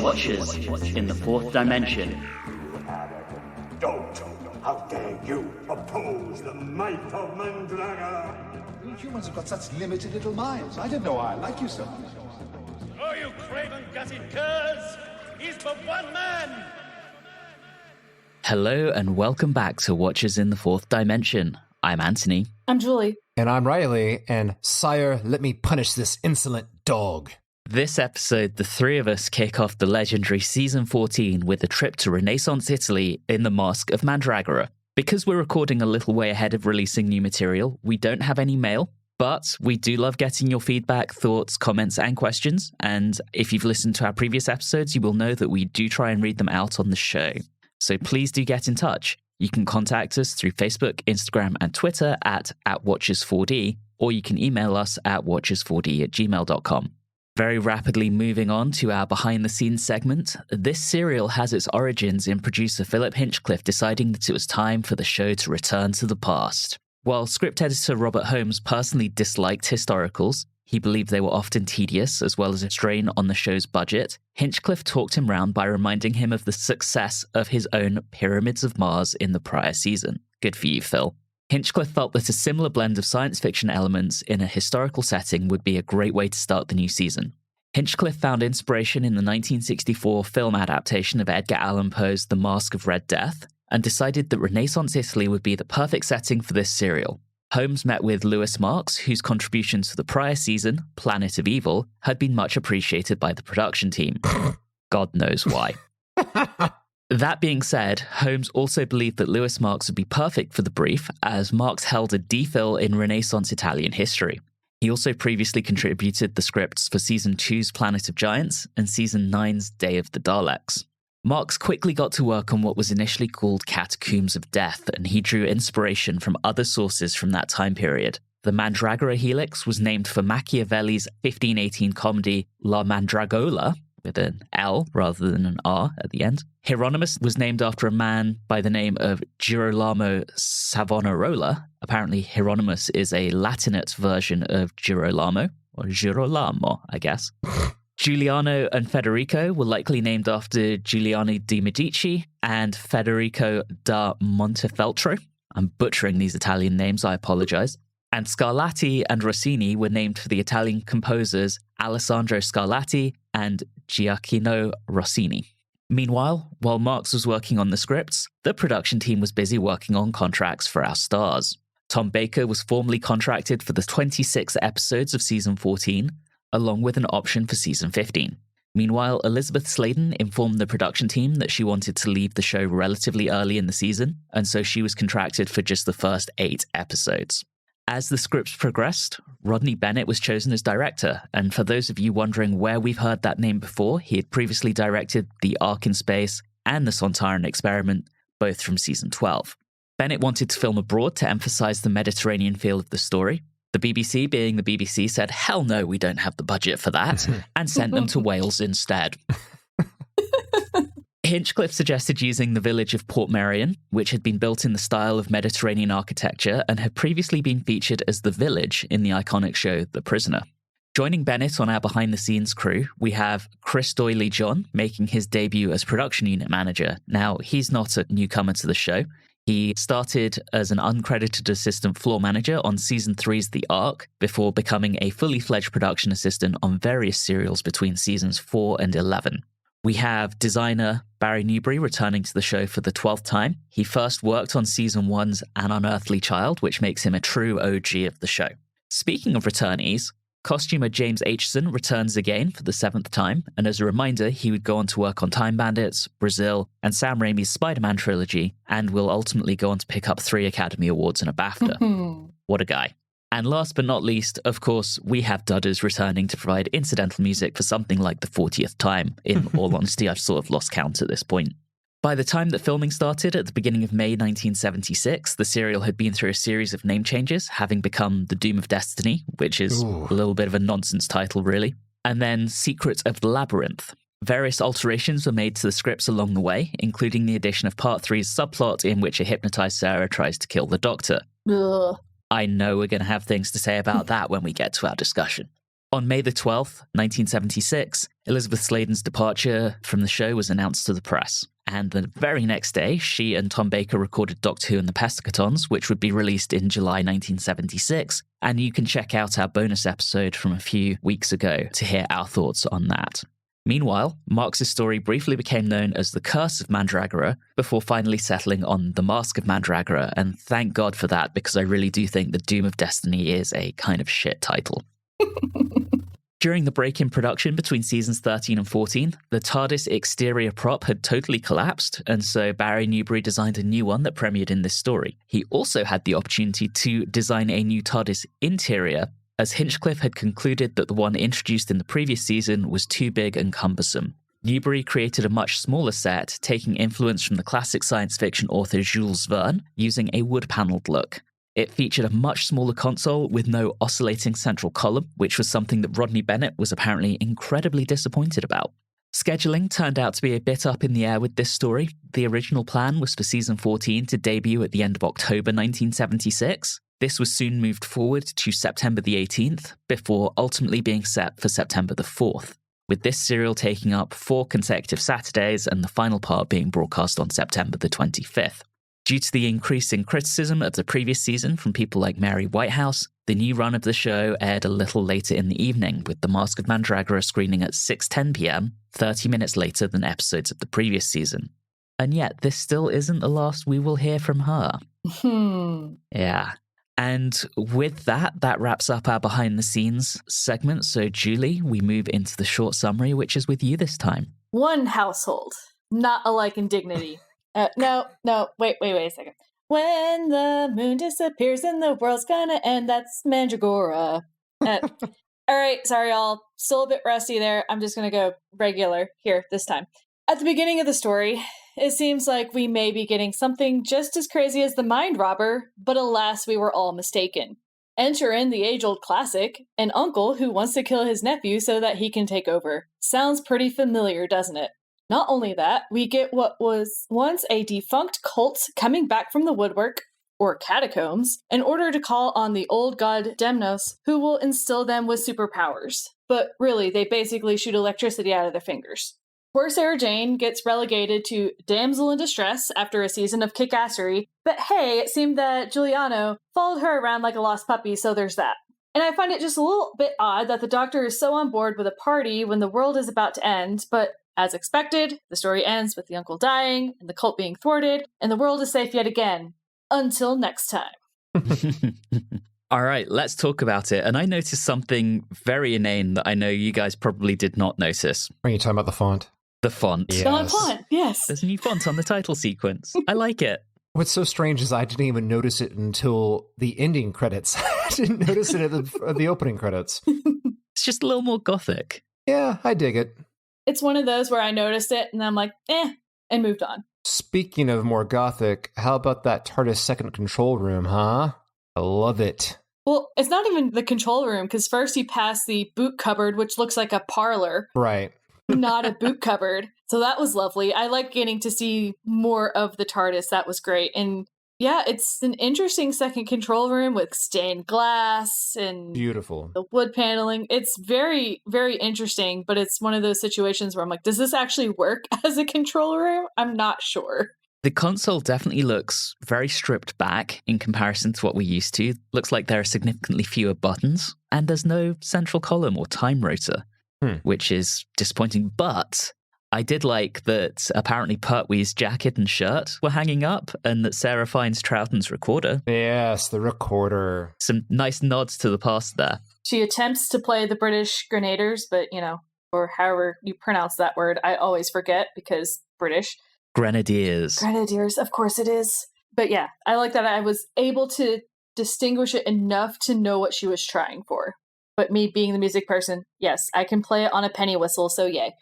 Watchers in the Fourth Dimension. Don't! How dare you oppose the might of Mandragora? You humans have got such limited little minds. I didn't know I like you so much. Oh, you craven-gutted curs! He's but one man! Hello and welcome back to Watchers in the Fourth Dimension. I'm Anthony. I'm Julie. And I'm Riley, and sire, let me punish this insolent dog. This episode, the three of us kick off the legendary Season 14 with a trip to Renaissance Italy in the Masque of Mandragora. Because we're recording a little way ahead of releasing new material, we don't have any mail, but we do love getting your feedback, thoughts, comments, and questions. And if you've listened to our previous episodes, you will know that we do try and read them out on the show. So please do get in touch. You can contact us through Facebook, Instagram, and Twitter at Watchers4D, or you can email us at watchers4d@gmail.com. Very rapidly moving on to our behind-the-scenes segment, this serial has its origins in producer Philip Hinchcliffe deciding that it was time for the show to return to the past. While script editor Robert Holmes personally disliked historicals, he believed they were often tedious as well as a strain on the show's budget, Hinchcliffe talked him round by reminding him of the success of his own Pyramids of Mars in the prior season. Good for you, Phil. Hinchcliffe felt that a similar blend of science fiction elements in a historical setting would be a great way to start the new season. Hinchcliffe found inspiration in the 1964 film adaptation of Edgar Allan Poe's The Masque of Red Death, and decided that Renaissance Italy would be the perfect setting for this serial. Holmes met with Louis Marks, whose contributions to the prior season, Planet of Evil, had been much appreciated by the production team. God knows why. That being said, Holmes also believed that Louis Marks would be perfect for the brief, as Marks held a DPhil in Renaissance Italian history. He also previously contributed the scripts for Season 2's Planet of Giants and Season 9's Day of the Daleks. Marks quickly got to work on what was initially called Catacombs of Death, and he drew inspiration from other sources from that time period. The Mandragora helix was named for Machiavelli's 1518 comedy La Mandragola, with an L rather than an R at the end. Hieronymus was named after a man by the name of Girolamo Savonarola. Apparently, Hieronymus is a Latinate version of Girolamo, or Girolamo, I guess. Giuliano and Federico were likely named after Giuliano de' Medici and Federico da Montefeltro. I'm butchering these Italian names, I apologize. And Scarlatti and Rossini were named for the Italian composers Alessandro Scarlatti and Gioacchino Rossini. Meanwhile, while Marks was working on the scripts, the production team was busy working on contracts for our stars. Tom Baker was formally contracted for the 26 episodes of Season 14, along with an option for Season 15. Meanwhile, Elizabeth Sladen informed the production team that she wanted to leave the show relatively early in the season, and so she was contracted for just the first 8 episodes. As the scripts progressed, Rodney Bennett was chosen as director, and for those of you wondering where we've heard that name before, he had previously directed The Ark in Space and The Sontaran Experiment, both from Season 12. Bennett wanted to film abroad to emphasize the Mediterranean feel of the story. The BBC, being the BBC, said, hell no, we don't have the budget for that, and sent them to Wales instead. Hinchcliffe suggested using the village of Portmeirion, which had been built in the style of Mediterranean architecture and had previously been featured as the village in the iconic show The Prisoner. Joining Bennett on our behind-the-scenes crew, we have Chris Doyley-John making his debut as production unit manager. Now, he's not a newcomer to the show. He started as an uncredited assistant floor manager on Season 3's The Ark, before becoming a fully fledged production assistant on various serials between Seasons 4 and 11. We have designer Barry Newbury returning to the show for the 12th time. He first worked on Season 1's An Unearthly Child, which makes him a true OG of the show. Speaking of returnees, costumer James Aitchison returns again for the 7th time, and as a reminder, he would go on to work on Time Bandits, Brazil, and Sam Raimi's Spider-Man trilogy, and will ultimately go on to pick up 3 Academy Awards and a BAFTA. What a guy. And last but not least, of course, we have Dudders returning to provide incidental music for something like the 40th time. In all honesty, I've sort of lost count at this point. By the time that filming started at the beginning of May 1976, the serial had been through a series of name changes, having become The Doom of Destiny, which is a little bit of a nonsense title, really, and then Secret of the Labyrinth. Various alterations were made to the scripts along the way, including the addition of Part 3's subplot in which a hypnotized Sarah tries to kill the Doctor. Ugh. I know we're going to have things to say about that when we get to our discussion. On May the 12th, 1976, Elizabeth Sladen's departure from the show was announced to the press. And the very next day, she and Tom Baker recorded Doctor Who and the Pesticatons, which would be released in July 1976. And you can check out our bonus episode from a few weeks ago to hear our thoughts on that. Meanwhile, Marx's story briefly became known as The Curse of Mandragora before finally settling on The Masque of Mandragora, and thank God for that, because I really do think The Doom of Destiny is a kind of shit title. During the break in production between seasons 13 and 14, the TARDIS exterior prop had totally collapsed, and so Barry Newbury designed a new one that premiered in this story. He also had the opportunity to design a new TARDIS interior, as Hinchcliffe had concluded that the one introduced in the previous season was too big and cumbersome. Newbury created a much smaller set, taking influence from the classic science fiction author Jules Verne, using a wood-panelled look. It featured a much smaller console with no oscillating central column, which was something that Rodney Bennett was apparently incredibly disappointed about. Scheduling turned out to be a bit up in the air with this story. The original plan was for season 14 to debut at the end of October 1976. This was soon moved forward to September the 18th, before ultimately being set for September the 4th, with this serial taking up 4 consecutive Saturdays and the final part being broadcast on September the 25th. Due to the increase in criticism of the previous season from people like Mary Whitehouse, the new run of the show aired a little later in the evening, with The Masque of Mandragora screening at 6:10 p.m, 30 minutes later than episodes of the previous season. And yet, this still isn't the last we will hear from her. Yeah. And with that, that wraps up our behind-the-scenes segment. So, Julie, we move into the short summary, which is with you this time. One household, not alike in dignity. No, wait a second. When the moon disappears and the world's gonna end, that's Mandragora. All right, sorry, y'all. Still a bit rusty there. I'm just gonna go regular here this time. At the beginning of the story, it seems like we may be getting something just as crazy as the Mind Robber, but alas, we were all mistaken. Enter in the age-old classic, an uncle who wants to kill his nephew so that he can take over. Sounds pretty familiar, doesn't it? Not only that, we get what was once a defunct cult coming back from the woodwork, or catacombs, in order to call on the old god Demnos, who will instill them with superpowers. But really, they basically shoot electricity out of their fingers. Poor Sarah Jane gets relegated to damsel in distress after a season of kickassery, but hey, it seemed that Giuliano followed her around like a lost puppy, so there's that. And I find it just a little bit odd that the Doctor is so on board with a party when the world is about to end, but as expected, the story ends with the uncle dying and the cult being thwarted, and the world is safe yet again. Until next time. All right, let's talk about it. And I noticed something very inane that I know you guys probably did not notice. Are you talking about the font? The font. Yes. Still on font, yes. There's a new font on the title sequence. I like it. What's so strange is I didn't even notice it until the ending credits. I didn't notice it at the opening credits. It's just a little more gothic. Yeah, I dig it. It's one of those where I noticed it and I'm like, and moved on. Speaking of more gothic, how about that TARDIS second control room, huh? I love it. Well, it's not even the control room, because first you pass the boot cupboard, which looks like a parlor. Right. Not a boot cupboard. So that was lovely. I like getting to see more of the TARDIS. That was great. And yeah, it's an interesting second control room with stained glass and beautiful. The wood paneling. It's very, very interesting, but it's one of those situations where I'm like, does this actually work as a control room? I'm not sure. The console definitely looks very stripped back in comparison to what we're used to. Looks like there are significantly fewer buttons, and there's no central column or time rotor, which is disappointing. But I did like that apparently Pertwee's jacket and shirt were hanging up, and that Sarah finds Troughton's recorder. Yes, the recorder. Some nice nods to the past there. She attempts to play the British Grenadiers, but, or however you pronounce that word, I always forget because British. Grenadiers, of course it is. But yeah, I like that I was able to distinguish it enough to know what she was trying for. But me being the music person, yes, I can play it on a penny whistle, so yay.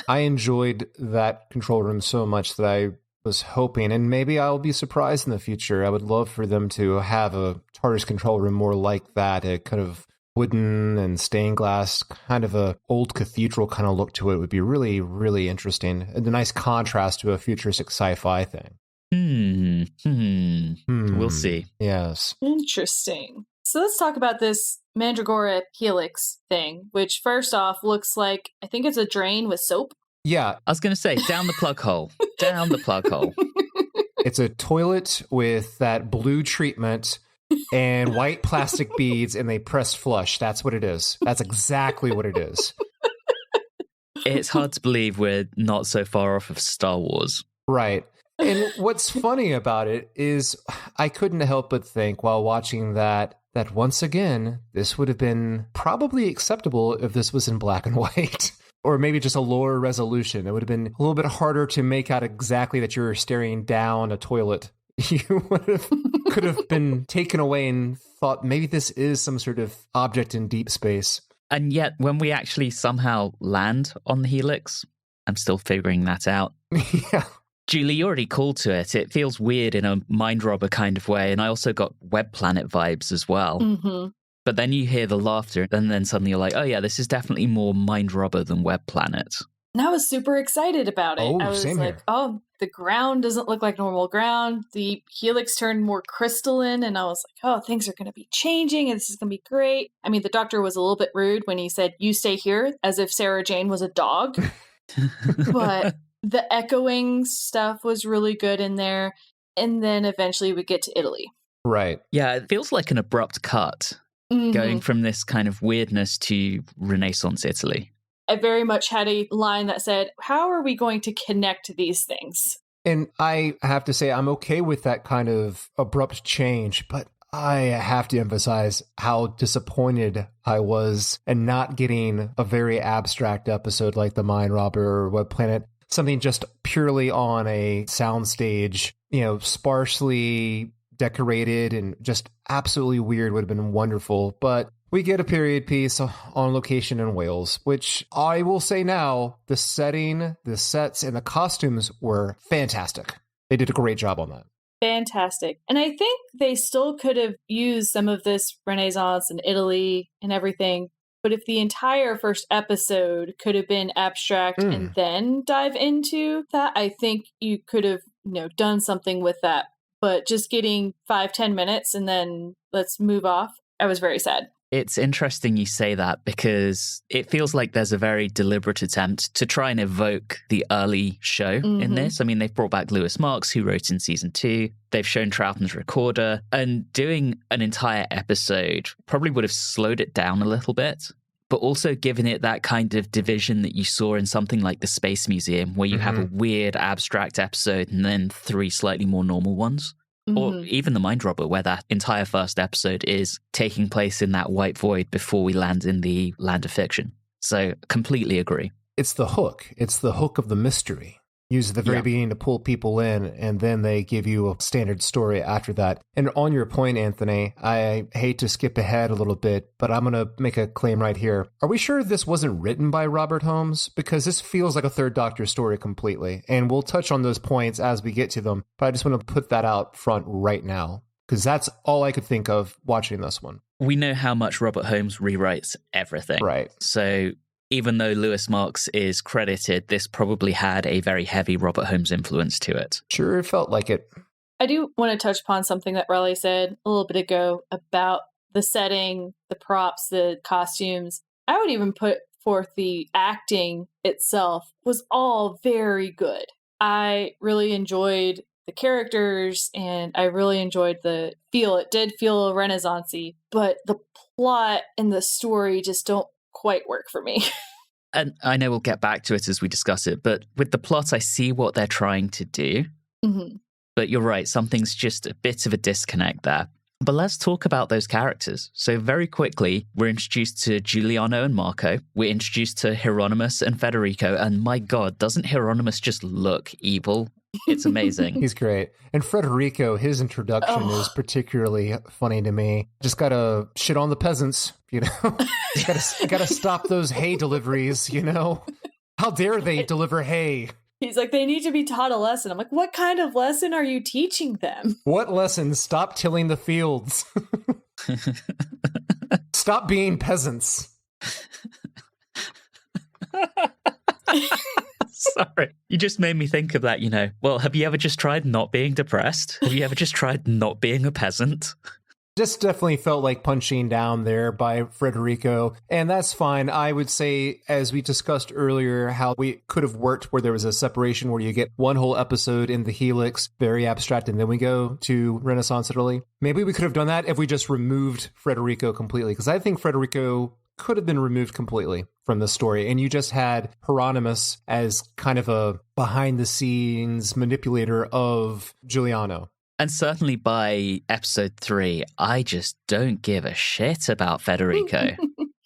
I enjoyed that control room so much that I was hoping, and maybe I'll be surprised in the future, I would love for them to have a TARDIS control room more like that, a kind of wooden and stained glass, kind of a old cathedral kind of look to it would be really, really interesting. And a nice contrast to a futuristic sci-fi thing. We'll see. Yes. Interesting. So let's talk about this Mandragora helix thing, which first off looks like, I think it's a drain with soap. Yeah. I was going to say, down the plug hole. Down the plug hole. It's a toilet with that blue treatment and white plastic beads, and they press flush. That's what it is. That's exactly what it is. It's hard to believe we're not so far off of Star Wars. Right. And what's funny about it is I couldn't help but think while watching that once again, this would have been probably acceptable if this was in black and white. Or maybe just a lower resolution. It would have been a little bit harder to make out exactly that you're staring down a toilet. You could have been taken away and thought maybe this is some sort of object in deep space. And yet, when we actually somehow land on the helix, I'm still figuring that out. Yeah. Julie, you already called to it. It feels weird in a mind robber kind of way. And I also got Web Planet vibes as well. Mm-hmm. But then you hear the laughter, and then suddenly you're like, oh yeah, this is definitely more Mind Robber than Web Planet. And I was super excited about it. Oh, I was same like, here. oh, the ground doesn't look like normal ground. The helix turned more crystalline, and I was like, oh, things are going to be changing, and this is going to be great. I mean, the doctor was a little bit rude when he said, you stay here, as if Sarah Jane was a dog. But the echoing stuff was really good in there. And then eventually we get to Italy. Right. Yeah, it feels like an abrupt cut. Mm-hmm. Going from this kind of weirdness to Renaissance Italy. I very much had a line that said, how are we going to connect these things? And I have to say, I'm okay with that kind of abrupt change, but I have to emphasize how disappointed I was in not getting a very abstract episode like The Mind Robber or Web Planet. Something just purely on a soundstage, sparsely decorated and just absolutely weird would have been wonderful. But we get a period piece on location in Wales, which I will say now, the setting, the sets, and the costumes were fantastic. They did a great job on that. Fantastic. And I think they still could have used some of this Renaissance and Italy and everything. But if the entire first episode could have been abstract and then dive into that, I think you could have, done something with that. But just getting 5-10 minutes and then let's move off, I was very sad. It's interesting you say that because it feels like there's a very deliberate attempt to try and evoke the early show in this. I mean, they've brought back Lewis Marks, who wrote in season 2. They've shown Troughton's recorder, and doing an entire episode probably would have slowed it down a little bit, but also given it that kind of division that you saw in something like the Space Museum, where you have a weird abstract episode and then 3 slightly more normal ones. Or even The Mind Robber, where that entire first episode is taking place in that white void before we land in the land of fiction. So completely agree. It's the hook. It's the hook of the mystery. Used at the very beginning to pull people in, and then they give you a standard story after that. And on your point, Anthony, I hate to skip ahead a little bit, but I'm going to make a claim right here. Are we sure this wasn't written by Robert Holmes? Because this feels like a Third Doctor story completely. And we'll touch on those points as we get to them, but I just want to put that out front right now, because that's all I could think of watching this one. We know how much Robert Holmes rewrites everything. Right. So even though Lewis Marks is credited, this probably had a very heavy Robert Holmes influence to it. Sure felt like it. I do want to touch upon something that Raleigh said a little bit ago about the setting, the props, the costumes. I would even put forth the acting itself was all very good. I really enjoyed the characters and I really enjoyed the feel. It did feel Renaissance-y, but the plot and the story just don't quite work for me. And I know we'll get back to it as we discuss it, but with the plot, I see what they're trying to do. But you're right, something's just a bit of a disconnect there. But let's talk about those characters. So very quickly, we're introduced to Giuliano and Marco. We're introduced to Hieronymus and Federico. And my God, doesn't Hieronymus just look evil? It's amazing. He's great. And Federico, his introduction is particularly funny to me. Just gotta shit on the peasants, gotta stop those hay deliveries, How dare they deliver hay? He's like, they need to be taught a lesson. I'm like, what kind of lesson are you teaching them? What lesson? Stop tilling the fields. Stop being peasants. Sorry. You just made me think of that, well, have you ever just tried not being depressed? Have you ever just tried not being a peasant? This definitely felt like punching down there by Federico, and that's fine. I would say, as we discussed earlier, how we could have worked where there was a separation where you get one whole episode in the Helix, very abstract, and then we go to Renaissance Italy. Maybe we could have done that if we just removed Federico completely, because I think Federico could have been removed completely from the story, and you just had Hieronymus as kind of a behind-the-scenes manipulator of Giuliano. And certainly by episode 3, I just don't give a shit about Federico.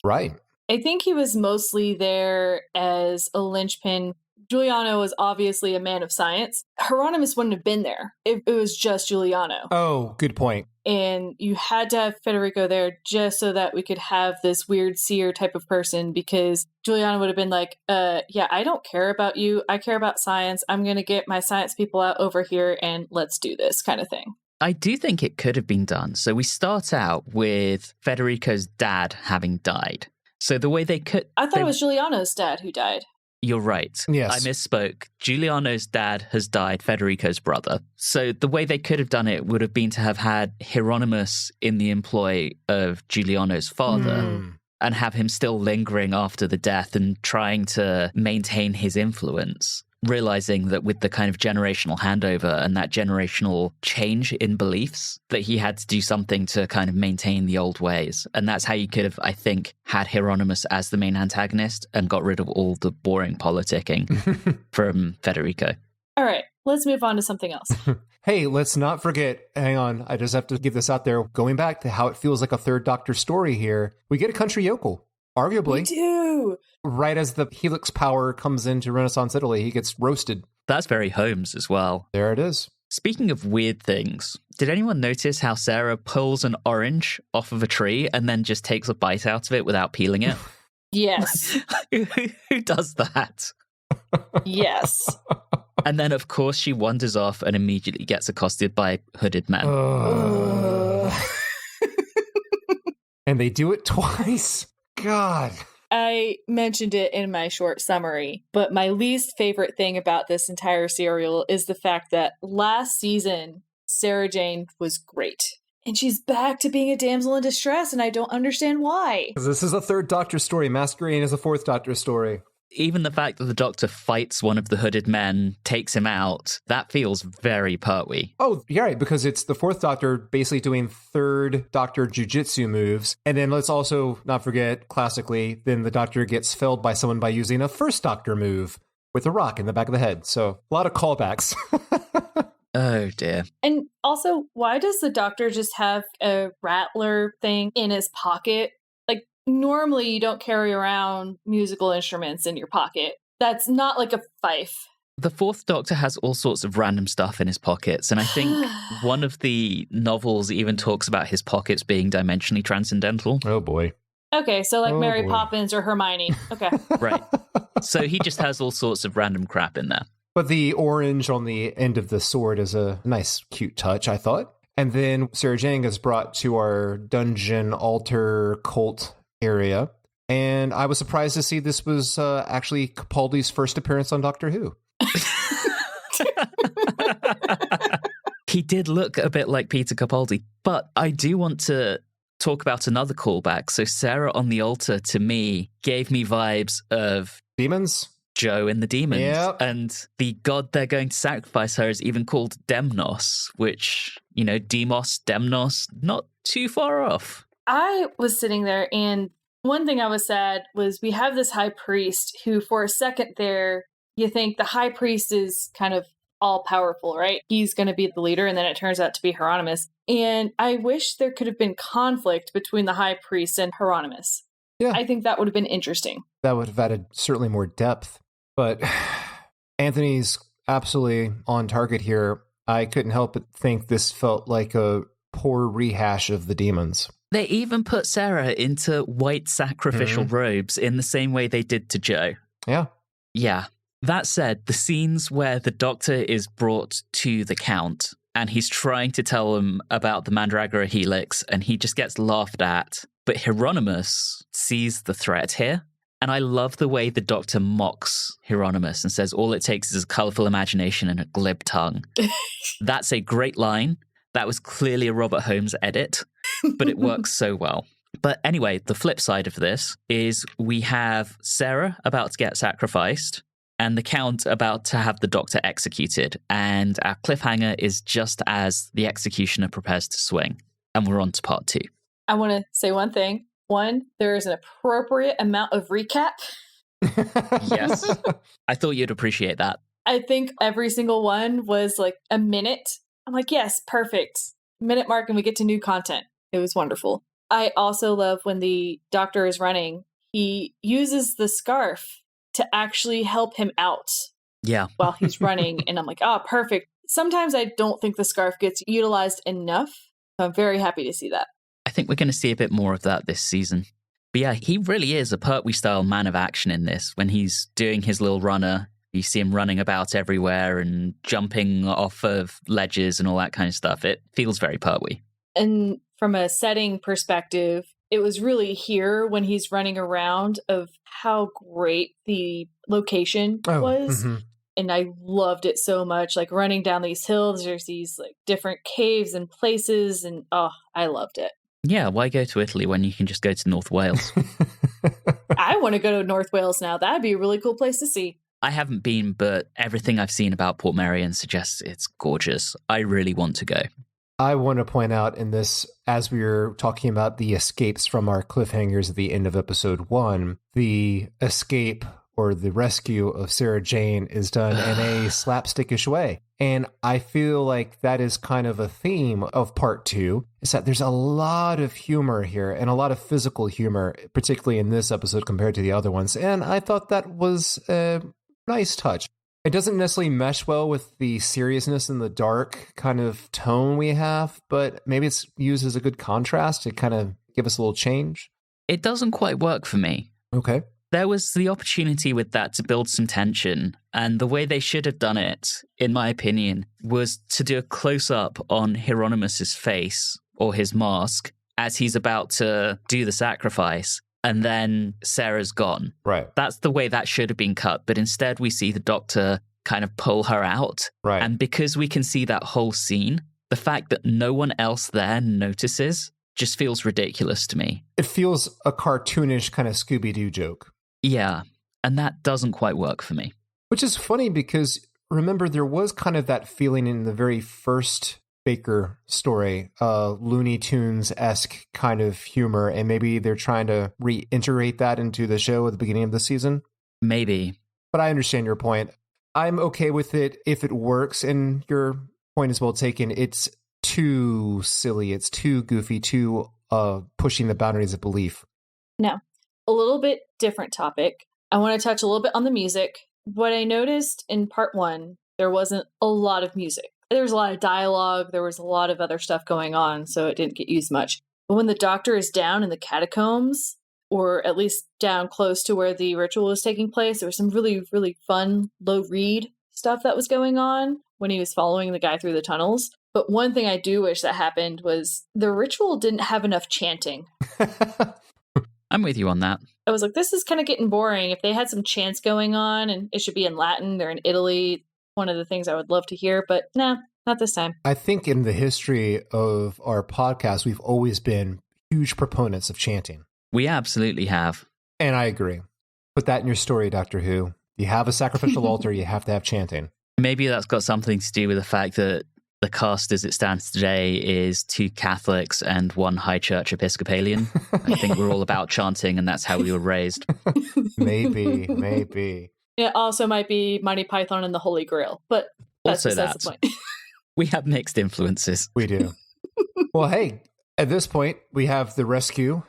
Right. I think he was mostly there as a linchpin. Giuliano was obviously a man of science. Hieronymus wouldn't have been there if it was just Giuliano. Oh, good point. And you had to have Federico there just so that we could have this weird seer type of person, because Giuliano would have been like, yeah, I don't care about you. I care about science. I'm going to get my science people out over here and let's do this kind of thing. I do think it could have been done. So we start out with Federico's dad having died. So the way they could... I thought it was Giuliano's dad who died. You're right. Yes. I misspoke. Giuliano's dad has died, Federico's brother. So the way they could have done it would have been to have had Hieronymus in the employ of Giuliano's father and have him still lingering after the death and trying to maintain his influence, realizing that with the kind of generational handover and that generational change in beliefs, that he had to do something to kind of maintain the old ways. And that's how you could have, I think, had Hieronymus as the main antagonist and got rid of all the boring politicking from Federico. All right, let's move on to something else. Hey, let's not forget, hang on, I just have to give this out there. Going back to how it feels like a third Doctor story here, we get a country yokel, arguably. We do. Right as the Helix power comes into Renaissance Italy, he gets roasted. That's very Holmes as well. There it is. Speaking of weird things, did anyone notice how Sarah pulls an orange off of a tree and then just takes a bite out of it without peeling it? Yes. Who does that? Yes. And then, of course, she wanders off and immediately gets accosted by hooded men. And they do it twice. God. I mentioned it in my short summary, but my least favorite thing about this entire serial is the fact that last season, Sarah Jane was great. And she's back to being a damsel in distress, and I don't understand why. Because this is a third Doctor story. Masquerade is a fourth Doctor story. Even the fact that the Doctor fights one of the hooded men, takes him out, that feels very Pertwee. Oh, yeah, right, because it's the fourth Doctor basically doing third Doctor jujitsu moves. And then let's also not forget, classically, then the Doctor gets felled by someone by using a first Doctor move with a rock in the back of the head. So a lot of callbacks. Oh, dear. And also, why does the Doctor just have a rattler thing in his pocket? Like, normally you don't carry around musical instruments in your pocket. That's not like a fife. The fourth Doctor has all sorts of random stuff in his pockets, and I think one of the novels even talks about his pockets being dimensionally transcendental. Oh, boy. Okay, so like Mary Poppins or Hermione. Okay. Right. So he just has all sorts of random crap in there. But the orange on the end of the sword is a nice, cute touch, I thought. And then Sarah Jane is brought to our dungeon altar cult area. And I was surprised to see this was actually Capaldi's first appearance on Doctor Who. He did look a bit like Peter Capaldi. But I do want to talk about another callback. So Sarah on the altar, to me, gave me vibes of Demons? Joe and the Demons. Yep. And the god they're going to sacrifice her is even called Demnos, which, you know, Demos, Demnos, not too far off. I was sitting there, and one thing I was sad was we have this high priest who, for a second there, you think the high priest is kind of all powerful, right? He's going to be the leader, and then it turns out to be Hieronymus. And I wish there could have been conflict between the high priest and Hieronymus. Yeah. I think that would have been interesting. That would have added certainly more depth. But Anthony's absolutely on target here. I couldn't help but think this felt like a poor rehash of the Demons. They even put Sarah into white sacrificial robes in the same way they did to Joe. Yeah. Yeah. That said, the scenes where the Doctor is brought to the Count and he's trying to tell him about the Mandragora Helix and he just gets laughed at. But Hieronymus sees the threat here. And I love the way the Doctor mocks Hieronymus and says all it takes is a colourful imagination and a glib tongue. That's a great line. That was clearly a Robert Holmes edit, but it works so well. But anyway, the flip side of this is we have Sarah about to get sacrificed and the Count about to have the Doctor executed. And our cliffhanger is just as the executioner prepares to swing. And we're on to part 2. I want to say one thing. One, there is an appropriate amount of recap. Yes. I thought you'd appreciate that. I think every single one was like a minute. I'm like, yes, perfect. Minute mark and we get to new content. It was wonderful. I also love when the Doctor is running, he uses the scarf to actually help him out. Yeah. While he's running. And I'm like, oh, perfect. Sometimes I don't think the scarf gets utilized enough. So I'm very happy to see that. I think we're going to see a bit more of that this season. But yeah, he really is a Pertwee-style man of action in this. When he's doing his little runner, you see him running about everywhere and jumping off of ledges and all that kind of stuff. It feels very Pertwee. And from a setting perspective, it was really here when he's running around of how great the location was. Mm-hmm. And I loved it so much. Like running down these hills, there's these like different caves and places. And I loved it. Yeah, why go to Italy when you can just go to North Wales? I want to go to North Wales now. That'd be a really cool place to see. I haven't been, but everything I've seen about Portmeirion suggests it's gorgeous. I really want to go. I want to point out in this, as we were talking about the escapes from our cliffhangers at the end of episode 1, the escape or the rescue of Sarah Jane is done in a slapstickish way. And I feel like that is kind of a theme of part 2, is that there's a lot of humor here and a lot of physical humor, particularly in this episode compared to the other ones. And I thought that was a nice touch. It doesn't necessarily mesh well with the seriousness and the dark kind of tone we have, but maybe it's used as a good contrast to kind of give us a little change. It doesn't quite work for me. Okay. There was the opportunity with that to build some tension, and the way they should have done it, in my opinion, was to do a close-up on Hieronymus's face, or his mask, as he's about to do the sacrifice, and then Sarah's gone. Right. That's the way that should have been cut, but instead we see the Doctor kind of pull her out. Right. And because we can see that whole scene, the fact that no one else there notices just feels ridiculous to me. It feels a cartoonish kind of Scooby-Doo joke. Yeah, and that doesn't quite work for me. Which is funny because, remember, there was kind of that feeling in the very first Baker story, Looney Tunes-esque kind of humor, and maybe they're trying to reintegrate that into the show at the beginning of the season? Maybe. But I understand your point. I'm okay with it if it works, and your point is well taken. It's too silly, it's too goofy, too pushing the boundaries of belief. No. A little bit different topic. I want to touch a little bit on the music. What I noticed in part 1, there wasn't a lot of music. There was a lot of dialogue. There was a lot of other stuff going on, so it didn't get used much. But when the Doctor is down in the catacombs, or at least down close to where the ritual was taking place, there was some really, really fun, low read stuff that was going on when he was following the guy through the tunnels. But one thing I do wish that happened was the ritual didn't have enough chanting. I'm with you on that. I was like, this is kind of getting boring. If they had some chants going on, and it should be in Latin, they're in Italy, one of the things I would love to hear, but nah, not this time. I think in the history of our podcast, we've always been huge proponents of chanting. We absolutely have. And I agree. Put that in your story, Doctor Who. You have a sacrificial altar, you have to have chanting. Maybe that's got something to do with the fact that the cast as it stands today is 2 Catholics and 1 High Church Episcopalian. I think we're all about chanting, and that's how we were raised. Maybe. It also might be Monty Python and the Holy Grail, but that's besides the point. We have mixed influences. We do. Well, hey, at this point, we have the rescue,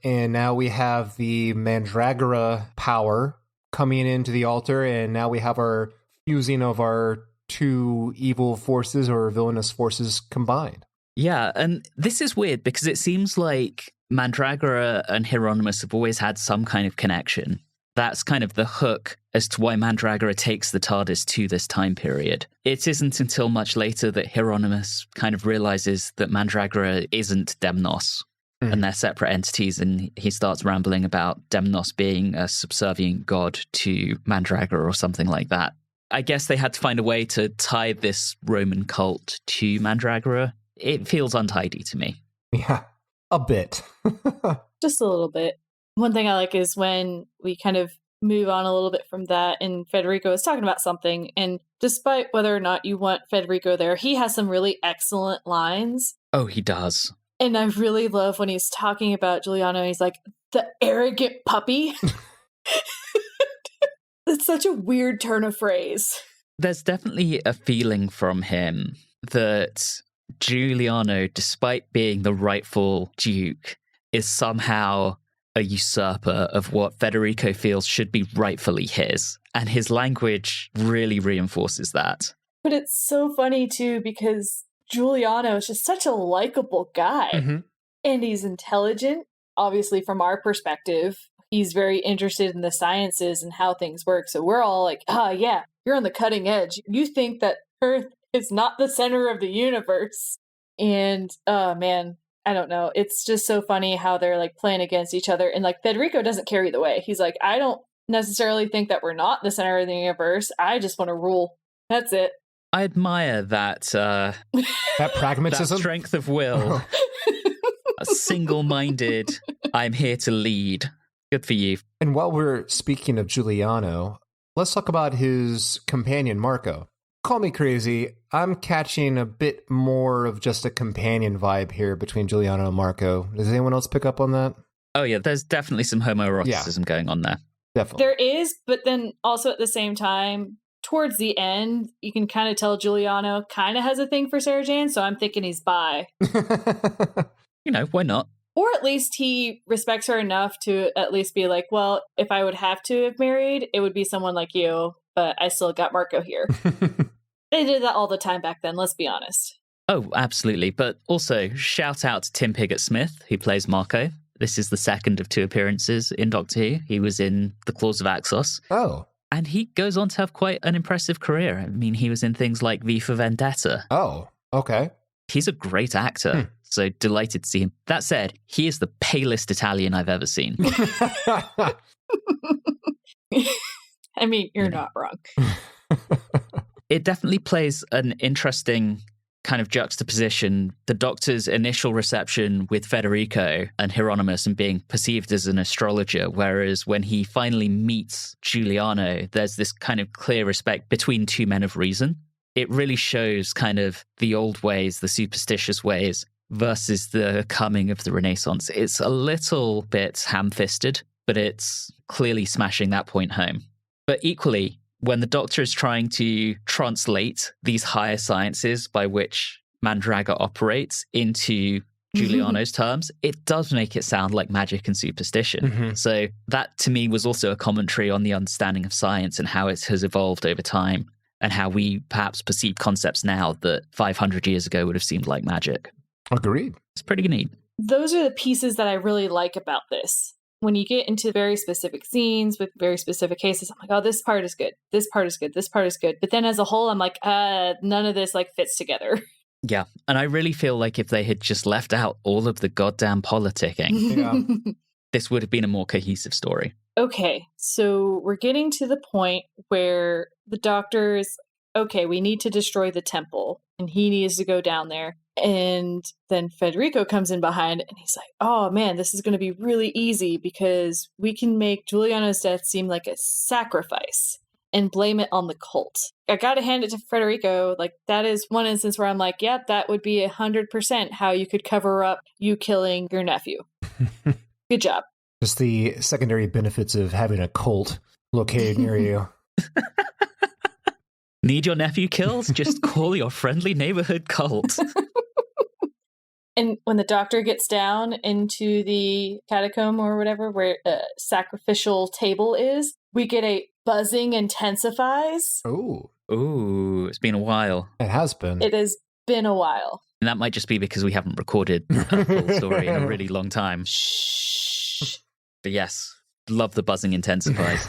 and now we have the Mandragora power coming into the altar, and now we have our fusing of our 2 evil forces or villainous forces combined. Yeah, and this is weird because it seems like Mandragora and Hieronymus have always had some kind of connection. That's kind of the hook as to why Mandragora takes the TARDIS to this time period. It isn't until much later that Hieronymus kind of realizes that Mandragora isn't Demnos and they're separate entities, and he starts rambling about Demnos being a subservient god to Mandragora or something like that. I guess they had to find a way to tie this Roman cult to Mandragora. it feels untidy to me. Yeah, a bit. Just a little bit. One thing I like is when we kind of move on a little bit from that and Federico is talking about something, and despite whether or not you want Federico there, he has some really excellent lines. Oh, he does. And I really love when he's talking about Giuliano, he's like, the arrogant puppy. It's such a weird turn of phrase. There's definitely a feeling from him that Giuliano, despite being the rightful duke, is somehow a usurper of what Federico feels should be rightfully his. And his language really reinforces that. But it's so funny, too, because Giuliano is just such a likable guy. Mm-hmm. And he's intelligent. Obviously, from our perspective, he's very interested in the sciences and how things work. So we're all like, yeah, you're on the cutting edge. You think that Earth is not the center of the universe. And, man, I don't know. It's just so funny how they're like playing against each other. And like Federico doesn't carry the way. He's like, I don't necessarily think that we're not the center of the universe. I just want to rule. That's it. I admire that That pragmatism? that strength of will. A single-minded, I'm here to lead. Good for you. And while we're speaking of Giuliano, let's talk about his companion, Marco. Call me crazy, I'm catching a bit more of just a companion vibe here between Giuliano and Marco. Does anyone else pick up on that? Oh yeah, there's definitely some homoeroticism going on there. Definitely. There is, but then also at the same time, towards the end, you can kind of tell Giuliano kind of has a thing for Sarah Jane, so I'm thinking he's bi. You know, why not? Or at least he respects her enough to at least be like, well, if I would have to have married, it would be someone like you, but I still got Marco here. They did that all the time back then, let's be honest. Oh, absolutely. But also, shout out to Tim Pigott-Smith, who plays Marco. This is the second of 2 appearances in Doctor Who. He was in The Claws of Axos. Oh. And he goes on to have quite an impressive career. I mean, he was in things like V for Vendetta. Oh, okay. He's a great actor. So delighted to see him. That said, he is the palest Italian I've ever seen. I mean, you're not wrong. It definitely plays an interesting kind of juxtaposition. The Doctor's initial reception with Federico and Hieronymus and being perceived as an astrologer, whereas when he finally meets Giuliano, there's this kind of clear respect between 2 men of reason. It really shows kind of the old ways, the superstitious ways, versus the coming of the Renaissance. It's a little bit ham-fisted, but it's clearly smashing that point home. But equally, when the Doctor is trying to translate these higher sciences by which Mandragora operates into Giuliano's terms, it does make it sound like magic and superstition. So that, to me, was also a commentary on the understanding of science and how it has evolved over time, and how we perhaps perceive concepts now that 500 years ago would have seemed like magic. Agreed. It's pretty neat. Those are the pieces that I really like about this. When you get into very specific scenes with very specific cases, I'm like, oh, this part is good. This part is good. This part is good. But then as a whole, I'm like, none of this like fits together. Yeah. And I really feel like if they had just left out all of the goddamn politicking, this would have been a more cohesive story. Okay. So we're getting to the point where the Doctor is, okay, we need to destroy the temple. And he needs to go down there. And then Federico comes in behind and he's like, oh man, this is going to be really easy because we can make Giuliano's death seem like a sacrifice and blame it on the cult. I got to hand it to Federico. Like, that is one instance where I'm like, yeah, that would be 100% how you could cover up you killing your nephew. Good job. Just the secondary benefits of having a cult located near you. Need your nephew killed? Just call your friendly neighborhood cult. And when the Doctor gets down into the catacomb or whatever, where a sacrificial table is, we get a buzzing intensifies. Oh. Ooh, it's been a while. It has been. It has been a while. And that might just be because we haven't recorded a full story in a really long time. Shh. But yes, love the buzzing intensifies.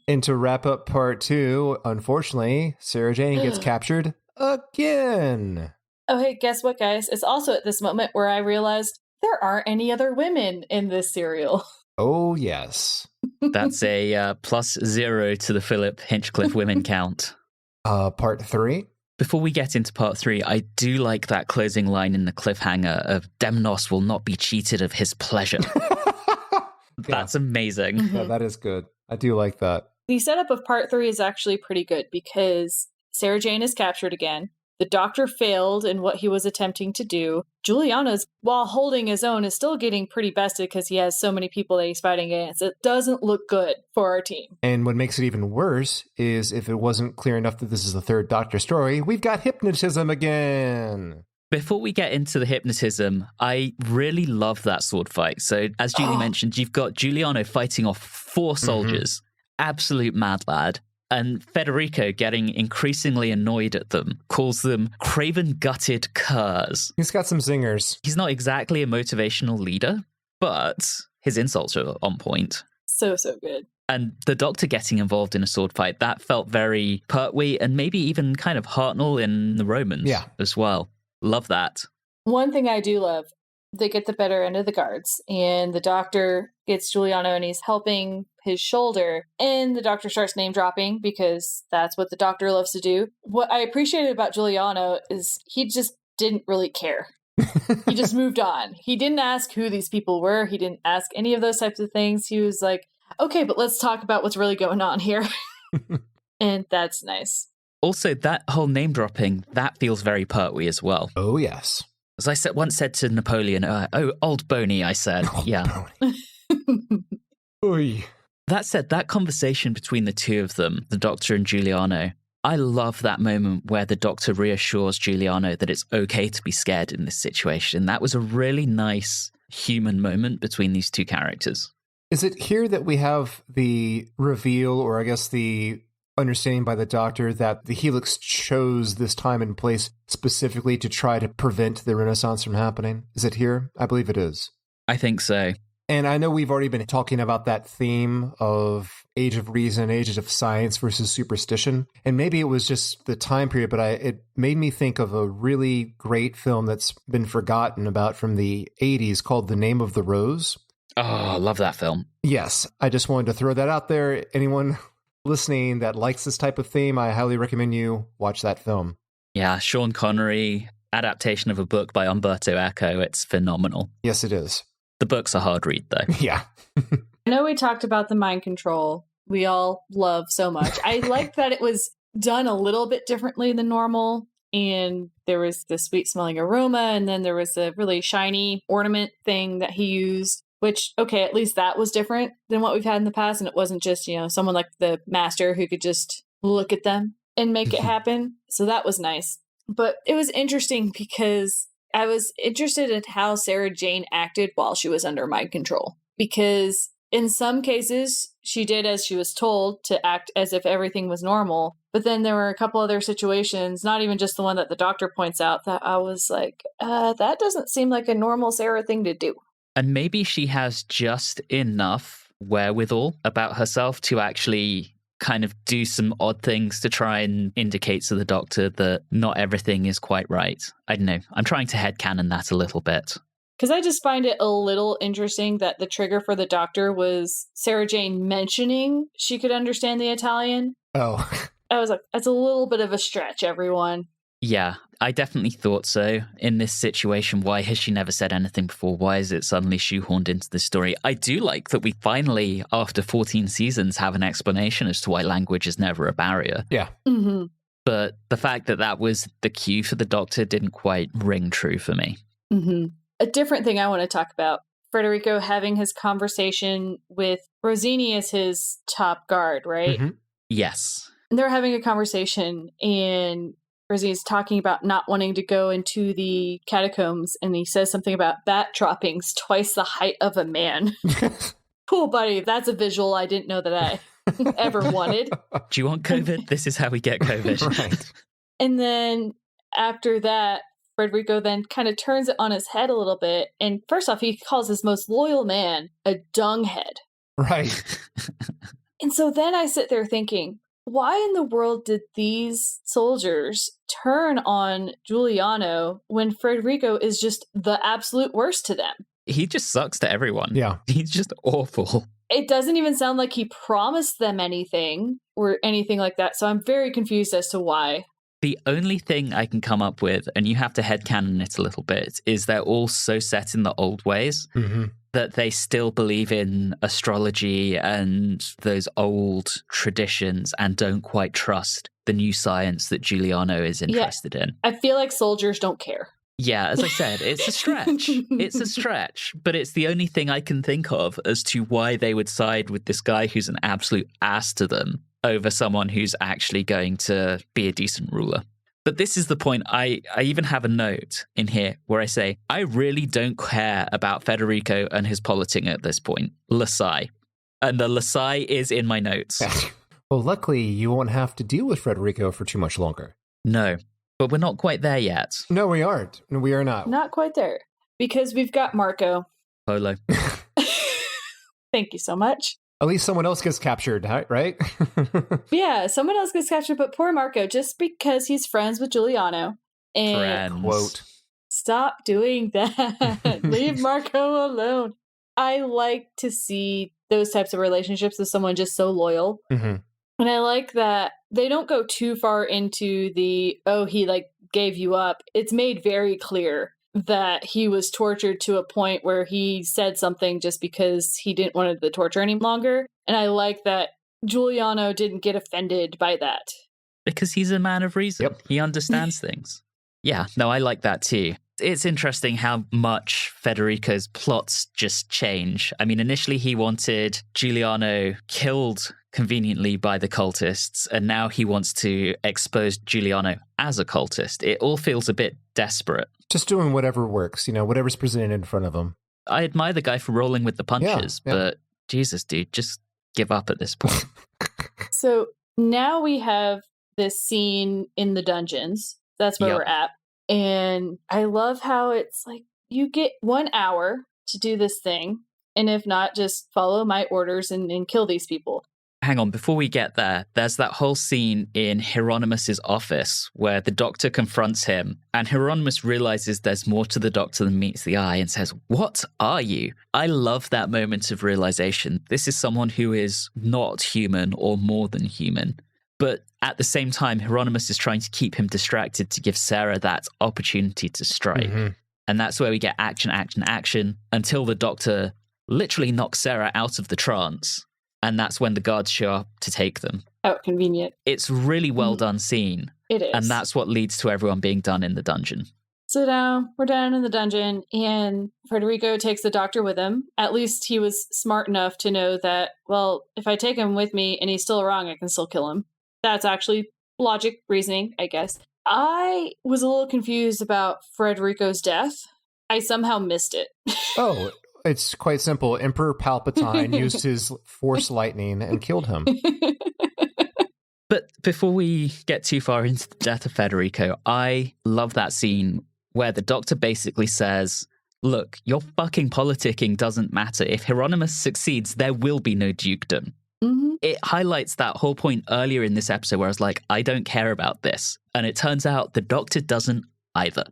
And to wrap up part 2, unfortunately, Sarah Jane gets captured again. Oh, hey, guess what, guys? It's also at this moment where I realized there aren't any other women in this serial. Oh, yes. That's a +0 to the Philip Hinchcliffe women count. Part 3? Before we get into part 3, I do like that closing line in the cliffhanger of Demnos will not be cheated of his pleasure. That's amazing. Yeah, that is good. I do like that. The setup of part 3 is actually pretty good because Sarah Jane is captured again. The doctor failed in what he was attempting to do. Giuliano's, while holding his own, is still getting pretty bested because he has so many people that he's fighting against. It doesn't look good for our team. And what makes it even worse is if it wasn't clear enough that this is the third Doctor story, we've got hypnotism again. Before we get into the hypnotism, I really love that sword fight. So, as Julie mentioned, you've got Giuliano fighting off 4 soldiers. Absolute mad lad. And Federico, getting increasingly annoyed at them, calls them craven-gutted curs. He's got some zingers. He's not exactly a motivational leader, but his insults are on point. So good. And the Doctor getting involved in a sword fight, that felt very Pertwee and maybe even kind of Hartnell in the Romans as well. Love that. One thing I do love, they get the better end of the guards, and the Doctor gets Giuliano and he's helping his shoulder, and the Doctor starts name dropping because that's what the Doctor loves to do. What I appreciated about Giuliano is he just didn't really care. He just moved on. He didn't ask who these people were. He didn't ask any of those types of things. He was like, okay, but let's talk about what's really going on here. And that's nice. Also, that whole name dropping, that feels very Pertwee as well. Oh, yes. As I once said to Napoleon, old Boney, I said. Oy. That said, that conversation between the two of them, the Doctor and Giuliano, I love that moment where the Doctor reassures Giuliano that it's okay to be scared in this situation. That was a really nice human moment between these two characters. Is it here that we have the reveal, or I guess the understanding by the Doctor that the Helix chose this time and place specifically to try to prevent the Renaissance from happening? Is it here? I believe it is. I think so. And I know we've already been talking about that theme of age of reason, age of science versus superstition. And maybe it was just the time period, but it made me think of a really great film that's been forgotten about from the 80s called The Name of the Rose. Oh, I love that film. Yes, I just wanted to throw that out there. Anyone listening that likes this type of theme, I highly recommend you watch that film. Yeah, Sean Connery, adaptation of a book by Umberto Eco. It's phenomenal. Yes, it is. The book's a hard read, though. Yeah. I know we talked about the mind control we all love so much. I like that it was done a little bit differently than normal. And there was the sweet smelling aroma. And then there was a really shiny ornament thing that he used, which, okay, at least that was different than what we've had in the past. And it wasn't just, someone like the master who could just look at them and make it happen. So that was nice. But it was interesting because I was interested in how Sarah Jane acted while she was under mind control. Because in some cases, she did as she was told to act as if everything was normal. But then there were a couple other situations, not even just the one that the Doctor points out, that I was like, that doesn't seem like a normal Sarah thing to do. And maybe she has just enough wherewithal about herself to actually kind of do some odd things to try and indicate to the Doctor that not everything is quite right. I don't know. I'm trying to headcanon that a little bit. Because I just find it a little interesting that the trigger for the Doctor was Sarah Jane mentioning she could understand the Italian. Oh. I was like, that's a little bit of a stretch, everyone. Yeah, I definitely thought so. In this situation, why has she never said anything before? Why is it suddenly shoehorned into the story? I do like that we finally, after 14 seasons, have an explanation as to why language is never a barrier. Yeah. Mm-hmm. But the fact that that was the cue for the Doctor didn't quite ring true for me. Mm-hmm. A different thing I want to talk about, Federico having his conversation with Rosini as his top guard, right? Mm-hmm. Yes. And they're having a conversation, and Rosini's talking about not wanting to go into the catacombs, and he says something about bat droppings twice the height of a man. Cool, buddy. That's a visual I didn't know that I ever wanted. Do you want COVID? This is how we get COVID. Right. And then after that, Federico then kind of turns it on his head a little bit. And first off, he calls his most loyal man a dunghead. Right. And so then I sit there thinking, why in the world did these soldiers turn on Giuliano when Federico is just the absolute worst to them? He just sucks to everyone. Yeah. He's just awful. It doesn't even sound like he promised them anything or anything like that. So I'm very confused as to why. The only thing I can come up with, and you have to headcanon it a little bit, is they're all so set in the old ways that they still believe in astrology and those old traditions and don't quite trust the new science that Giuliano is interested in. I feel like soldiers don't care. Yeah, as I said, it's a stretch. It's a stretch, but it's the only thing I can think of as to why they would side with this guy who's an absolute ass to them over someone who's actually going to be a decent ruler. But this is the point. I even have a note in here where I say, I really don't care about Federico and his politicking at this point. Lasai. And the Lasai is in my notes. Well, luckily, you won't have to deal with Federico for too much longer. No, but we're not quite there yet. No, we aren't. We are not. Not quite there. Because we've got Marco. Polo. Thank you so much. At least someone else gets captured, right? Yeah, someone else gets captured, but poor Marco, just because he's friends with Giuliano. And Friends. Quote. Stop doing that. Leave Marco alone. I like to see those types of relationships with someone just so loyal. Mm-hmm. And I like that they don't go too far into the, oh, he like gave you up. It's made very clear that he was tortured to a point where he said something just because he didn't want the torture any longer. And I like that Giuliano didn't get offended by that. Because he's a man of reason. Yep. He understands things. Yeah, no, I like that too. It's interesting how much Federico's plots just change. I mean, initially he wanted Giuliano killed conveniently by the cultists, and now he wants to expose Giuliano as a cultist. It all feels a bit desperate. Just doing whatever works, whatever's presented in front of him. I admire the guy for rolling with the punches, Yeah. but Jesus, dude, just give up at this point. So now we have this scene in the dungeons. That's where Yep. we're at. And I love how it's like, you get 1 hour to do this thing. And if not, just follow my orders and kill these people. Hang on, before we get there, there's that whole scene in Hieronymus's office where the doctor confronts him and Hieronymus realizes there's more to the doctor than meets the eye and says, "What are you?" I love that moment of realization. This is someone who is not human or more than human. But at the same time, Hieronymus is trying to keep him distracted to give Sarah that opportunity to strike. Mm-hmm. And that's where we get action, action, action until the doctor literally knocks Sarah out of the trance. And that's when the guards show up to take them. Oh, convenient. It's really well done scene. It is. And that's what leads to everyone being done in the dungeon. So now we're down in the dungeon, and Federico takes the doctor with him. At least he was smart enough to know that, well, if I take him with me and he's still wrong, I can still kill him. That's actually logic, reasoning, I guess. I was a little confused about Federico's death. I somehow missed it. Oh, it's quite simple. Emperor Palpatine used his Force lightning and killed him. But before we get too far into the death of Federico, I love that scene where the doctor basically says, look, your fucking politicking doesn't matter. If Hieronymus succeeds, there will be no dukedom. Mm-hmm. It highlights that whole point earlier in this episode where I was like, I don't care about this. And it turns out the doctor doesn't either.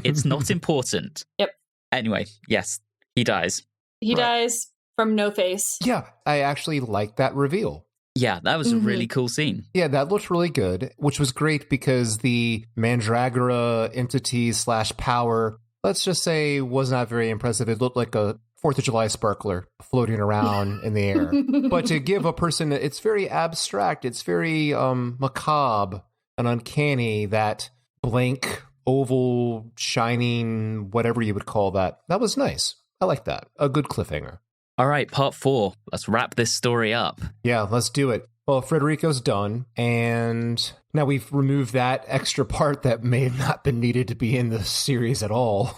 It's not important. Yep. Anyway, yes, he dies. He dies from no face. Yeah, I actually like that reveal. Yeah, that was a really cool scene. Yeah, that looked really good, which was great because the Mandragora entity / power, let's just say, was not very impressive. It looked like a 4th of July sparkler floating around in the air. But to give a person, it's very abstract. It's very macabre and uncanny, that blank, oval, shining, whatever you would call that. That was nice. I like that. A good cliffhanger. All right, part 4. Let's wrap this story up. Yeah, let's do it. Well, Federico's done, and now we've removed that extra part that may have not been needed to be in the series at all.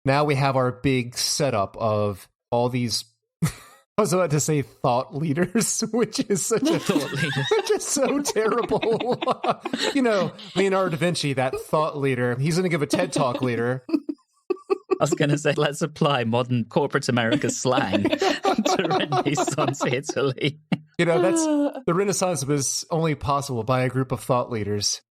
Now we have our big setup of all these, I was about to say thought leaders, which is such a Thought leaders. which is so terrible. Leonardo da Vinci, that thought leader, he's going to give a TED Talk later. I was going to say, let's apply modern corporate America slang to Renaissance Italy. That's the Renaissance was only possible by a group of thought leaders.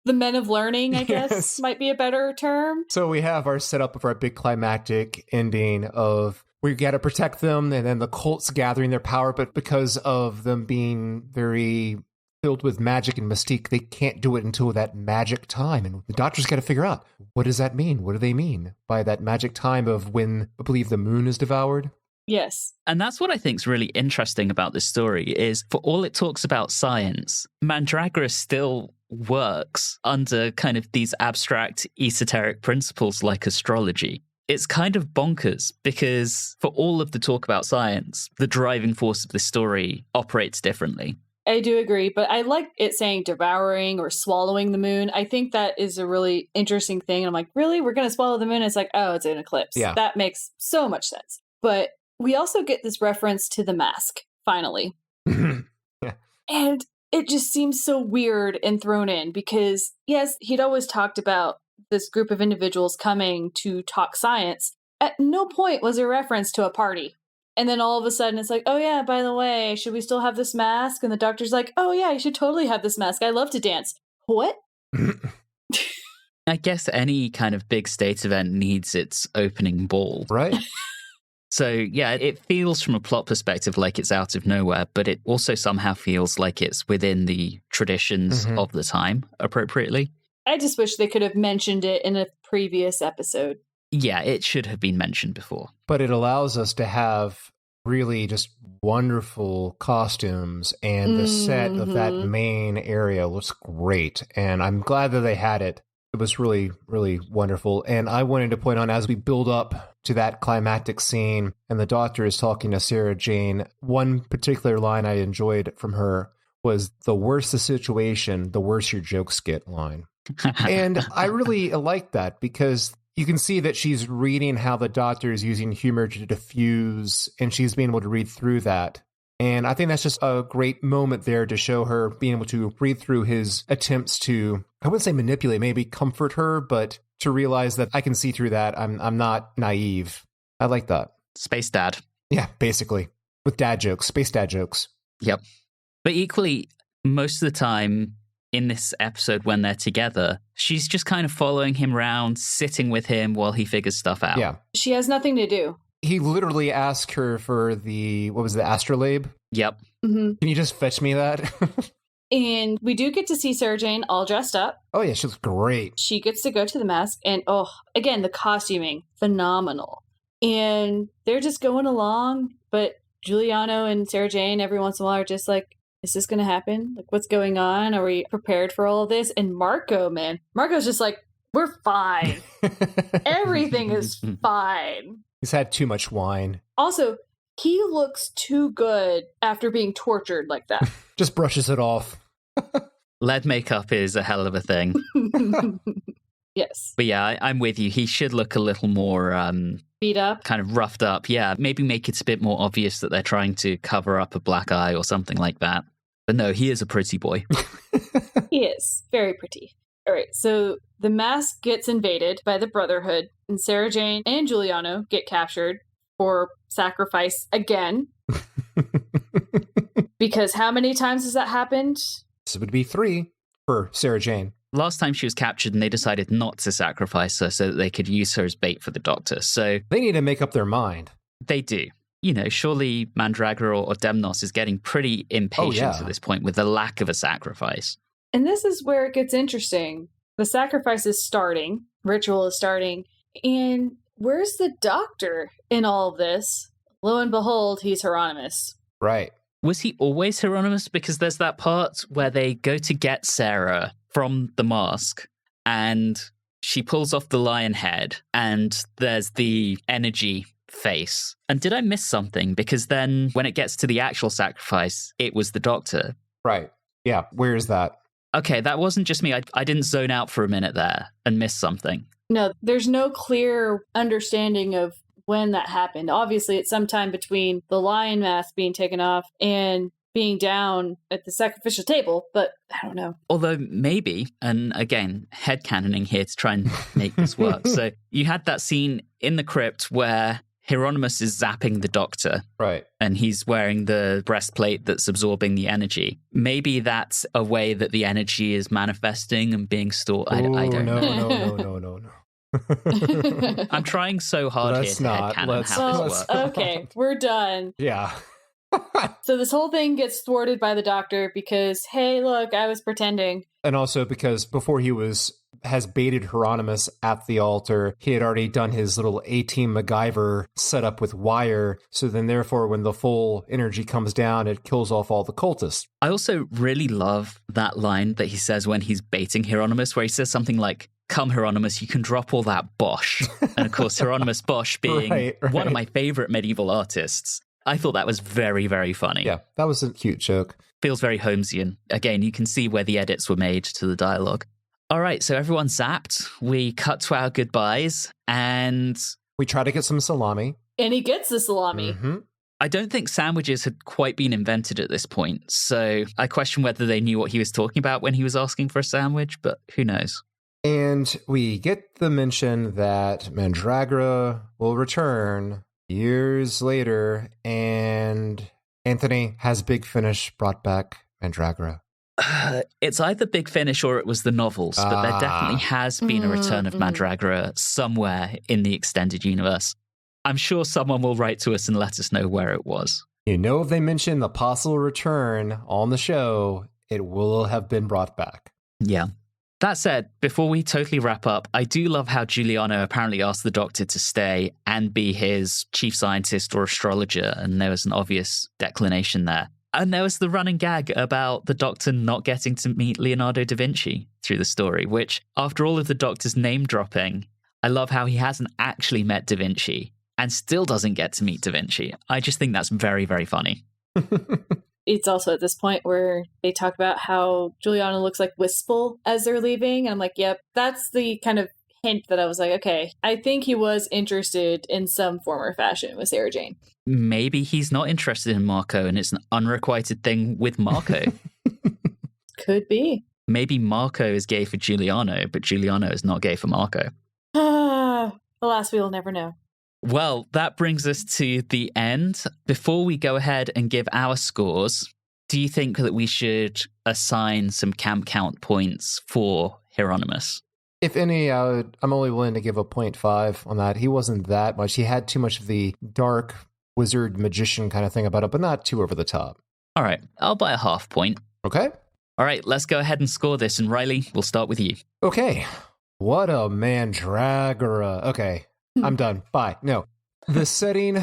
The men of learning, I guess, Yes. might be a better term. So we have our setup of our big climactic ending of we got to protect them, and then the cults gathering their power, but because of them being very filled with magic and mystique. They can't do it until that magic time. And the doctor's got to figure out, what does that mean? What do they mean by that magic time of when, I believe, the moon is devoured? Yes. And that's what I think is really interesting about this story is for all it talks about science, Mandragora still works under kind of these abstract esoteric principles like astrology. It's kind of bonkers because for all of the talk about science, the driving force of this story operates differently. I do agree, but I like it saying devouring or swallowing the moon. I think that is a really interesting thing. And I'm like, really? We're going to swallow the moon? It's like, oh, it's an eclipse. Yeah. That makes so much sense. But we also get this reference to the mask, finally. Yeah. And it just seems so weird and thrown in because, yes, he'd always talked about this group of individuals coming to talk science. At no point was there reference to a party. And then all of a sudden it's like, oh yeah, by the way, should we still have this mask? And the doctor's like, oh yeah, you should totally have this mask. I love to dance. What? I guess any kind of big state event needs its opening ball. Right. So yeah, it feels from a plot perspective like it's out of nowhere, but it also somehow feels like it's within the traditions of the time appropriately. I just wish they could have mentioned it in a previous episode. Yeah, it should have been mentioned before. But it allows us to have really just wonderful costumes, and the set of that main area looks great. And I'm glad that they had it. It was really, really wonderful. And I wanted to point on, as we build up to that climactic scene and the doctor is talking to Sarah Jane, one particular line I enjoyed from her was, the worse the situation, the worse your jokes get line. And I really like that because you can see that she's reading how the doctor is using humor to diffuse, and she's being able to read through that. And I think that's just a great moment there to show her being able to read through his attempts to, I wouldn't say manipulate, maybe comfort her, but to realize that I can see through that. I'm not naive. I like that. Space dad. Yeah, basically. With dad jokes, space dad jokes. Yep. But equally, most of the time in this episode when they're together, she's just kind of following him around, sitting with him while he figures stuff out. Yeah. She has nothing to do. He literally asked her for the astrolabe? Yep. Can you just fetch me that? And we do get to see Sarah Jane all dressed up. Oh, yeah, she looks great. She gets to go to the mask, and again, the costuming, phenomenal. And they're just going along, but Giuliano and Sarah Jane every once in a while are just like, is this going to happen? Like, what's going on? Are we prepared for all of this? And Marco's just like, we're fine. Everything is fine. He's had too much wine. Also, he looks too good after being tortured like that. Just brushes it off. Lead makeup is a hell of a thing. Yes. But yeah, I'm with you. He should look a little more beat up, kind of roughed up. Yeah, maybe make it a bit more obvious that they're trying to cover up a black eye or something like that. But no, he is a pretty boy. He is very pretty. All right, so the mask gets invaded by the Brotherhood, and Sarah Jane and Giuliano get captured for sacrifice again. Because how many times has that happened? This would be 3 for Sarah Jane. Last time she was captured and they decided not to sacrifice her so that they could use her as bait for the Doctor. So they need to make up their mind. They do. You know, surely Mandragora or Demnos is getting pretty impatient at this point with the lack of a sacrifice. And this is where it gets interesting. The sacrifice is starting, ritual is starting, and where's the Doctor in all of this? Lo and behold, he's Hieronymus. Right. Was he always Hieronymus? Because there's that part where they go to get Sarah from the mask and she pulls off the lion head and there's the energy face. And did I miss something? Because then when it gets to the actual sacrifice, it was the Doctor. Right. Yeah. Where is that? Okay, that wasn't just me. I didn't zone out for a minute there and miss something. No, there's no clear understanding of when that happened. Obviously, it's sometime between the lion mask being taken off and being down at the sacrificial table, but I don't know. Although maybe, and again, headcanoning here to try and make this work. So you had that scene in the crypt where Hieronymus is zapping the Doctor. Right. And he's wearing the breastplate that's absorbing the energy. Maybe that's a way that the energy is manifesting and being stored. I don't know. No. I'm trying so hard Let's here to not. headcanon how this works. Okay, we're done. Yeah. So this whole thing gets thwarted by the Doctor because, hey, look, I was pretending. And also because before he has baited Hieronymus at the altar, he had already done his little A-Team MacGyver setup with wire. So then therefore, when the full energy comes down, it kills off all the cultists. I also really love that line that he says when he's baiting Hieronymus, where he says something like, "Come, Hieronymus, you can drop all that bosh." And of course, Hieronymus Bosch being Right. one of my favorite medieval artists. I thought that was very, very funny. Yeah, that was a cute joke. Feels very Holmesian. Again, you can see where the edits were made to the dialogue. All right, so everyone's zapped. We cut to our goodbyes, and We try to get some salami. And he gets the salami. Mm-hmm. I don't think sandwiches had quite been invented at this point, so I question whether they knew what he was talking about when he was asking for a sandwich, but who knows? And we get the mention that Mandragora will return years later, and Anthony has Big Finish brought back Mandragora. It's either Big Finish or it was the novels, but there definitely has been a return of Mandragora somewhere in the extended universe. I'm sure someone will write to us and let us know where it was. You know, if they mention the possible return on the show, it will have been brought back. Yeah. That said, before we totally wrap up, I do love how Giuliano apparently asked the Doctor to stay and be his chief scientist or astrologer, and there was an obvious declination there. And there was the running gag about the Doctor not getting to meet Leonardo da Vinci through the story, which, after all of the Doctor's name dropping, I love how he hasn't actually met da Vinci and still doesn't get to meet da Vinci. I just think that's very, very funny. It's also at this point where they talk about how Giuliano looks like wistful as they're leaving. And I'm like, yep, that's the kind of hint that I was like, okay, I think he was interested in some form or fashion with Sarah Jane. Maybe he's not interested in Marco and it's an unrequited thing with Marco. Could be. Maybe Marco is gay for Giuliano, but Giuliano is not gay for Marco. Alas, we will never know. Well, that brings us to the end. Before we go ahead and give our scores, do you think that we should assign some camp count points for Hieronymus? If any, I'm only willing to give a 0.5 on that. He wasn't that much. He had too much of the dark wizard magician kind of thing about it, but not too over the top. All right, I'll buy a half point. Okay. All right, let's go ahead and score this. And Riley, we'll start with you. Okay. What a Mandragora. Okay. I'm done. Bye. No. The setting,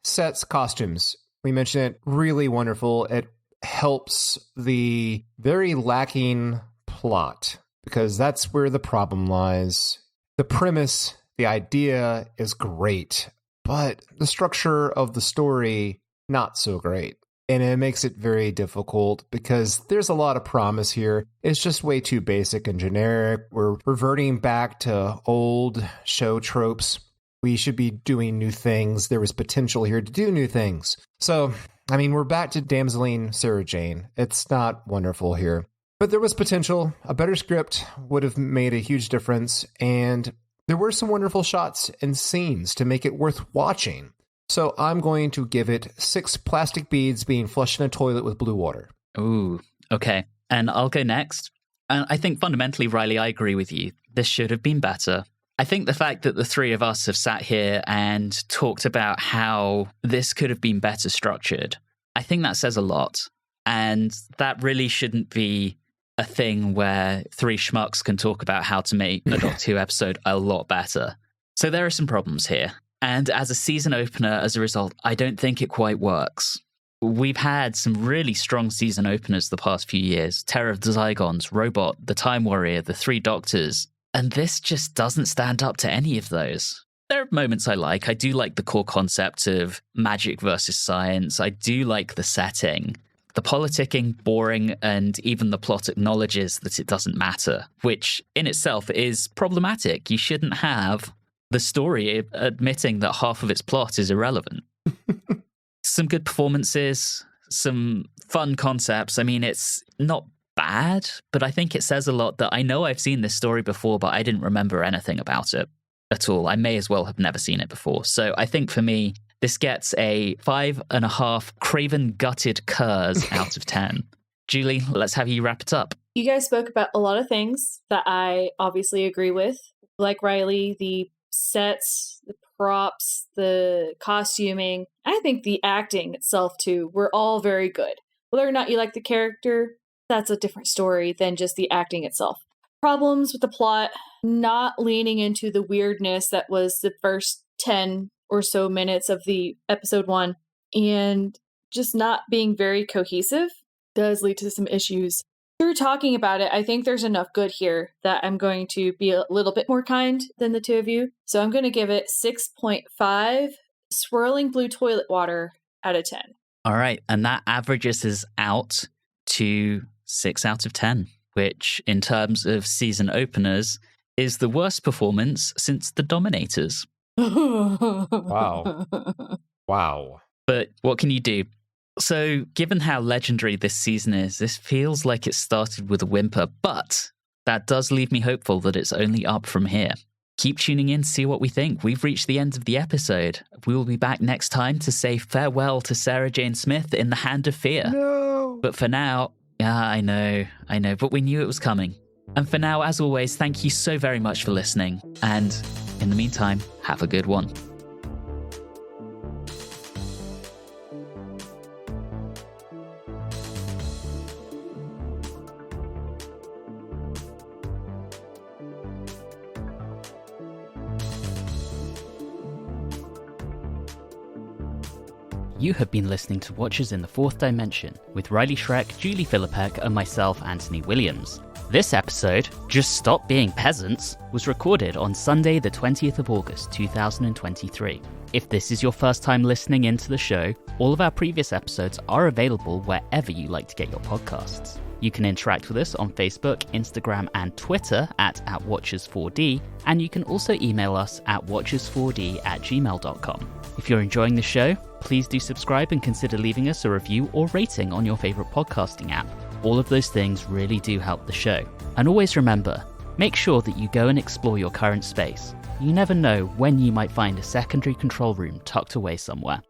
sets, costumes. We mentioned it. Really wonderful. It helps the very lacking plot because that's where the problem lies. The premise, the idea is great, but the structure of the story, not so great. And it makes it very difficult because there's a lot of promise here. It's just way too basic and generic. We're reverting back to old show tropes. We should be doing new things. There was potential here to do new things. So, I mean, we're back to damseling Sarah Jane. It's not wonderful here. But there was potential. A better script would have made a huge difference. And there were some wonderful shots and scenes to make it worth watching. So I'm going to give it 6 plastic beads being flushed in a toilet with blue water. Ooh, okay. And I'll go next. And I think fundamentally, Riley, I agree with you. This should have been better. I think the fact that the three of us have sat here and talked about how this could have been better structured, I think that says a lot. And that really shouldn't be a thing where three schmucks can talk about how to make a Doctor Who episode a lot better. So there are some problems here. And as a season opener, as a result, I don't think it quite works. We've had some really strong season openers the past few years. Terror of the Zygons, Robot, The Time Warrior, The Three Doctors. And this just doesn't stand up to any of those. There are moments I like. I do like the core concept of magic versus science. I do like the setting. The politicking, boring, and even the plot acknowledges that it doesn't matter, which in itself is problematic. You shouldn't have the story admitting that half of its plot is irrelevant. Some good performances, some fun concepts. I mean, it's not bad, but I think it says a lot that I know I've seen this story before, but I didn't remember anything about it at all. I may as well have never seen it before. So I think for me, this gets a 5.5 craven-gutted curs out of 10. Julie, let's have you wrap it up. You guys spoke about a lot of things that I obviously agree with. Like Riley, the sets, the props, the costuming, I think the acting itself too, were all very good. Whether or not you like the character, that's a different story than just the acting itself. Problems with the plot, not leaning into the weirdness that was the first 10 or so minutes of the episode 1, and just not being very cohesive does lead to some issues. Through talking about it, I think there's enough good here that I'm going to be a little bit more kind than the two of you. So I'm going to give it 6.5 swirling blue toilet water out of 10. All right. And that averages us out to 6 out of 10, which in terms of season openers is the worst performance since The Dominators. Wow. Wow. But what can you do? So, given how legendary this season is, this feels like it started with a whimper, but that does leave me hopeful that it's only up from here. Keep tuning in to see what we think. We've reached the end of the episode. We will be back next time to say farewell to Sarah Jane Smith in The Hand of Fear. No. But for now, I know, but we knew it was coming. And for now, as always, thank you so very much for listening. And in the meantime, have a good one. You have been listening to Watchers in the Fourth Dimension with Riley Schreck, Julie Philippek, and myself, Anthony Williams. This episode, Just Stop Being Peasants, was recorded on Sunday the 20th of August 2023. If this is your first time listening into the show, all of our previous episodes are available wherever you like to get your podcasts. You can interact with us on Facebook, Instagram, and Twitter at Watchers4D, and you can also email us at watchers4d@gmail.com. If you're enjoying the show, please do subscribe and consider leaving us a review or rating on your favorite podcasting app. All of those things really do help the show. And always remember, make sure that you go and explore your current space. You never know when you might find a secondary control room tucked away somewhere.